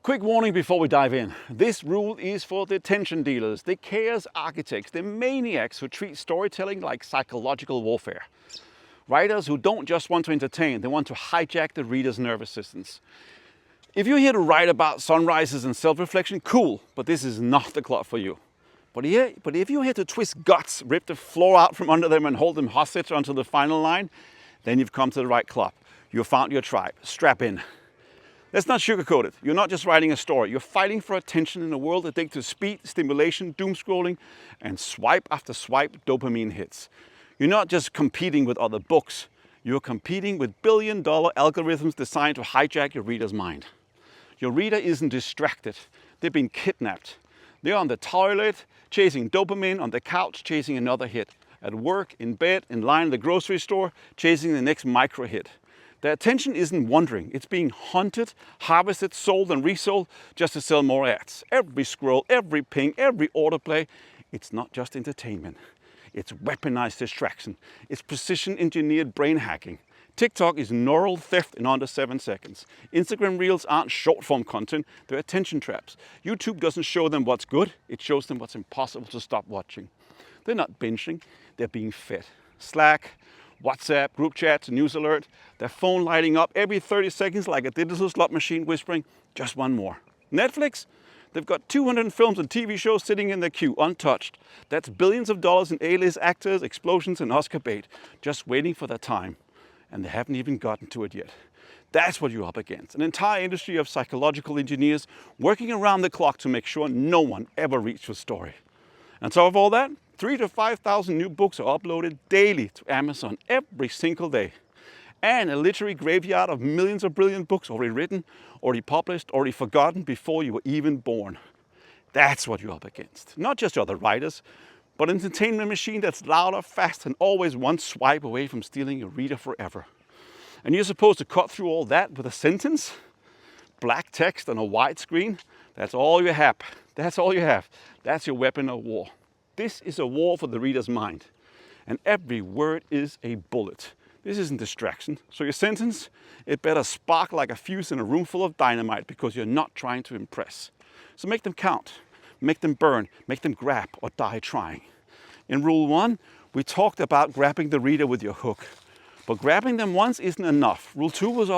Quick warning before we dive in. This rule is for the attention dealers, the chaos architects, the maniacs who treat storytelling like psychological warfare. Writers who don't just want to entertain, they want to hijack the reader's nervous systems. If you're here to write about sunrises and self-reflection, cool, but this is not the club for you. But if you're here to twist guts, rip the floor out from under them and hold them hostage until the final line, then you've come to the right club. You've found your tribe. Strap in. Let's not sugarcoat it. You're not just writing a story. You're fighting for attention in a world addicted to speed, stimulation, doom scrolling, and swipe after swipe dopamine hits. You're not just competing with other books. You're competing with billion-dollar algorithms designed to hijack your reader's mind. Your reader isn't distracted. They've been kidnapped. They're on the toilet, chasing dopamine, on the couch, chasing another hit. At work, in bed, in line at the grocery store, chasing the next micro hit. Their attention isn't wandering. It's being hunted, harvested, sold and resold just to sell more ads. Every scroll, every ping, every autoplay, it's not just entertainment. It's weaponized distraction. It's precision engineered brain hacking. TikTok is neural theft in under 7 seconds. Instagram Reels aren't short form content, they're attention traps. YouTube doesn't show them what's good, it shows them what's impossible to stop watching. They're not binging, they're being fed. Slack, WhatsApp, group chats, news alert, their phone lighting up every 30 seconds like a digital slot machine whispering, just one more. Netflix, they've got 200 films and TV shows sitting in their queue, untouched. That's billions of dollars in A-list actors, explosions and Oscar bait, just waiting for their time. And they haven't even gotten to it yet. That's what you're up against. An entire industry of psychological engineers working around the clock to make sure no one ever reads your story. On top of all that, 3,000 to 5,000 new books are uploaded daily to Amazon every single day. And a literary graveyard of millions of brilliant books already written, already published, already forgotten before you were even born. That's what you're up against. Not just other writers, but an entertainment machine that's louder, fast, and always one swipe away from stealing your reader forever. And you're supposed to cut through all that with a sentence? Black text on a white screen? That's all you have. That's all you have. That's your weapon of war. This is a war for the reader's mind. And every word is a bullet. This isn't distraction. So your sentence, it better spark like a fuse in a room full of dynamite because you're not trying to impress. So make them count. Make them burn, make them grab or die trying. In rule 1, we talked about grabbing the reader with your hook. But grabbing them once isn't enough. Rule 2 was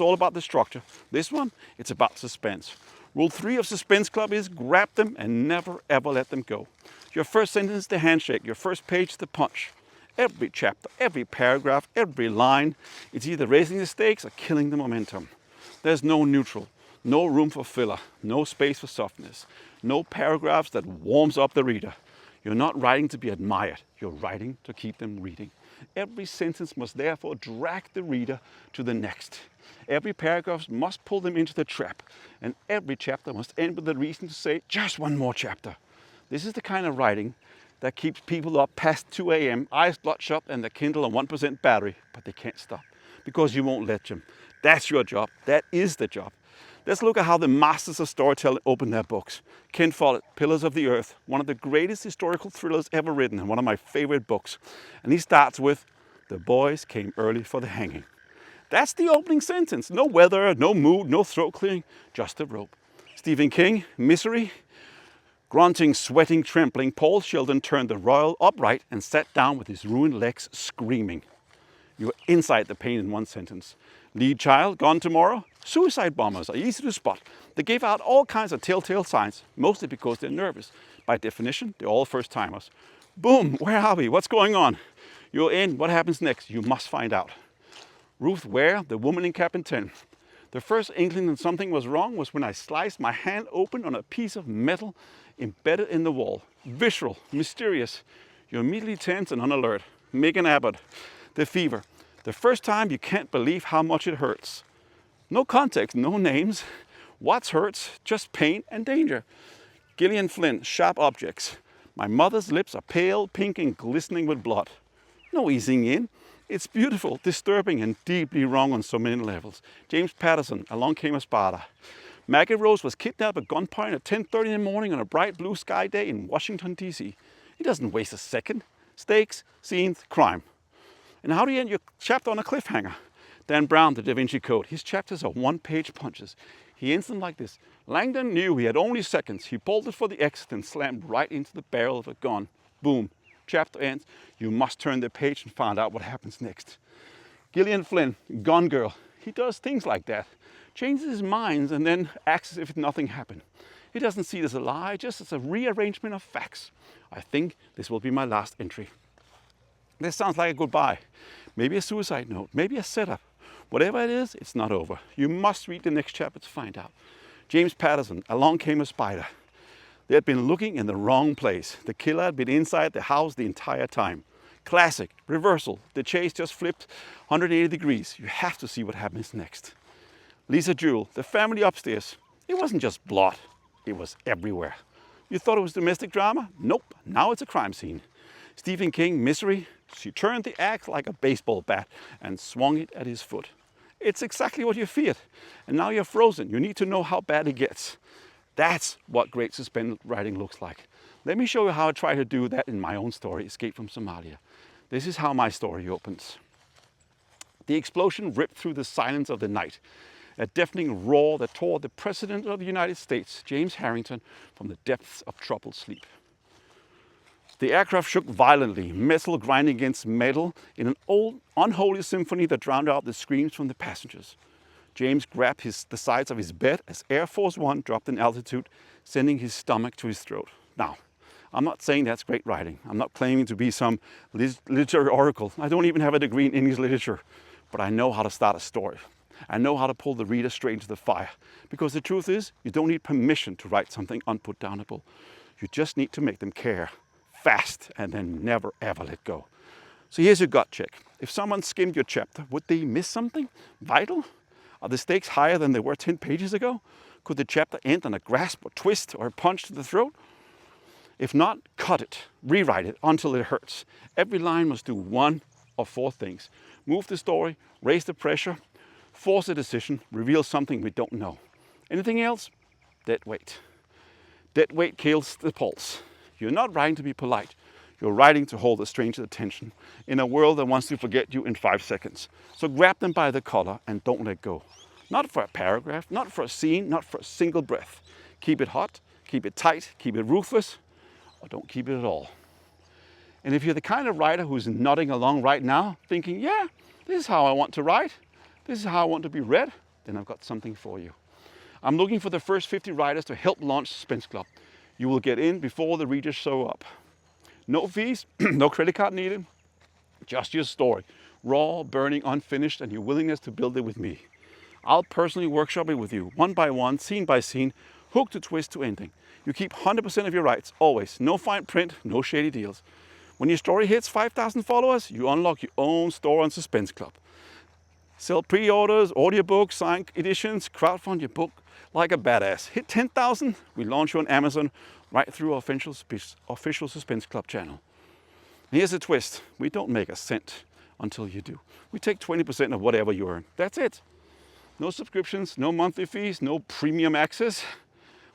all about the structure. This one, it's about suspense. Rule 3 of Suspense Club is grab them and never ever let them go. Your first sentence, the handshake. Your first page, the punch. Every chapter, every paragraph, every line, it's either raising the stakes or killing the momentum. There's no neutral. No room for filler, no space for softness, no paragraphs that warms up the reader. You're not writing to be admired, you're writing to keep them reading. Every sentence must therefore drag the reader to the next. Every paragraph must pull them into the trap, and every chapter must end with a reason to say, just one more chapter. This is the kind of writing that keeps people up past 2 a.m., eyes bloodshot and their Kindle on 1% battery, but they can't stop, because you won't let them. That's your job, that is the job. Let's look at how the masters of storytelling opened their books. Ken Follett, Pillars of the Earth, one of the greatest historical thrillers ever written and one of my favorite books. And he starts with, the boys came early for the hanging. That's the opening sentence. No weather, no mood, no throat clearing, just a rope. Stephen King, Misery. Grunting, sweating, trembling, Paul Sheldon turned the royal upright and sat down with his ruined legs screaming. You are inside the pain in one sentence. Lead child, gone tomorrow. Suicide bombers are easy to spot. They give out all kinds of telltale signs, mostly because they're nervous. By definition, they're all first-timers. Boom, where are we? What's going on? You're in, what happens next? You must find out. Ruth Ware, the woman in cabin 10. The first inkling that something was wrong was when I sliced my hand open on a piece of metal embedded in the wall. Visceral, mysterious. You're immediately tense and on alert. Megan Abbott, the fever. The first time you can't believe how much it hurts. No context, no names. What hurts? Just pain and danger. Gillian Flynn, Sharp Objects. My mother's lips are pale, pink and glistening with blood. No easing in. It's beautiful, disturbing and deeply wrong on so many levels. James Patterson, Along Came a Spider. Maggie Rose was kidnapped at gunpoint at 10:30 in the morning on a bright blue sky day in Washington, D.C. He doesn't waste a second. Stakes, scenes, crime. And how do you end your chapter on a cliffhanger? Dan Brown, The Da Vinci Code. His chapters are one-page punches. He ends them like this. Langdon knew he had only seconds. He bolted for the exit and slammed right into the barrel of a gun. Boom. Chapter ends. You must turn the page and find out what happens next. Gillian Flynn, Gone Girl, he does things like that. Changes his mind and then acts as if nothing happened. He doesn't see it as a lie, just as a rearrangement of facts. I think this will be my last entry. This sounds like a goodbye. Maybe a suicide note, maybe a setup. Whatever it is, it's not over. You must read the next chapter to find out. James Patterson, Along Came a Spider. They had been looking in the wrong place. The killer had been inside the house the entire time. Classic, reversal. The chase just flipped 180 degrees. You have to see what happens next. Lisa Jewell, the family upstairs. It wasn't just blood, it was everywhere. You thought it was domestic drama? Nope, now it's a crime scene. Stephen King, Misery. She turned the axe like a baseball bat and swung it at his foot. It's exactly what you feared. And now you're frozen. You need to know how bad it gets. That's what great suspense writing looks like. Let me show you how I try to do that in my own story, Escape from Somalia. This is how my story opens. The explosion ripped through the silence of the night. A deafening roar that tore the President of the United States, James Harrington, from the depths of troubled sleep. The aircraft shook violently, metal grinding against metal in an old, unholy symphony that drowned out the screams from the passengers. James grabbed the sides of his bed as Air Force One dropped in altitude, sending his stomach to his throat. Now, I'm not saying that's great writing. I'm not claiming to be some literary oracle. I don't even have a degree in English literature, but I know how to start a story. I know how to pull the reader straight into the fire. Because the truth is, you don't need permission to write something unputdownable. You just need to make them care. Fast, and then never ever let go. So here's your gut check. If someone skimmed your chapter, would they miss something vital? Are the stakes higher than they were 10 pages ago? Could the chapter end on a grasp or twist or a punch to the throat? If not, cut it, rewrite it until it hurts. Every line must do one of 4 things. Move the story, raise the pressure, force a decision, reveal something we don't know. Anything else? Dead weight. Dead weight kills the pulse. You're not writing to be polite. You're writing to hold a stranger's attention in a world that wants to forget you in 5 seconds. So grab them by the collar and don't let go. Not for a paragraph, not for a scene, not for a single breath. Keep it hot, keep it tight, keep it ruthless, or don't keep it at all. And if you're the kind of writer who's nodding along right now, thinking, yeah, this is how I want to write, this is how I want to be read, then I've got something for you. I'm looking for the first 50 writers to help launch Suspense Club. You will get in before the readers show up. No fees, no credit card needed, just your story. Raw, burning, unfinished, and your willingness to build it with me. I'll personally workshop it with you, one by one, scene by scene, hook to twist to ending. You keep 100% of your rights, always. No fine print, no shady deals. When your story hits 5,000 followers, you unlock your own store on Suspense Club. Sell pre-orders, audiobooks, signed editions, crowdfund your book like a badass. Hit 10,000, we launch you on Amazon right through our official Suspense Club channel. And here's the twist. We don't make a cent until you do. We take 20% of whatever you earn. That's it. No subscriptions, no monthly fees, no premium access.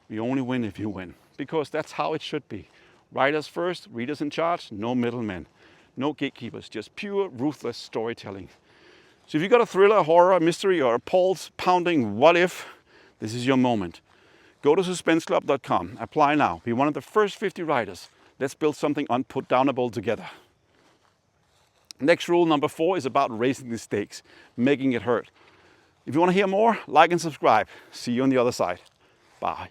We only win if you win, because that's how it should be. Writers first, readers in charge, no middlemen, no gatekeepers, just pure, ruthless storytelling. So if you've got a thriller, horror, mystery, or a pulse-pounding what if, this is your moment. Go to suspenseclub.com, apply now, be one of the first 50 writers. Let's build something unputdownable together. Next rule, number 4, is about raising the stakes, making it hurt. If you want to hear more, like and subscribe. See you on the other side. Bye.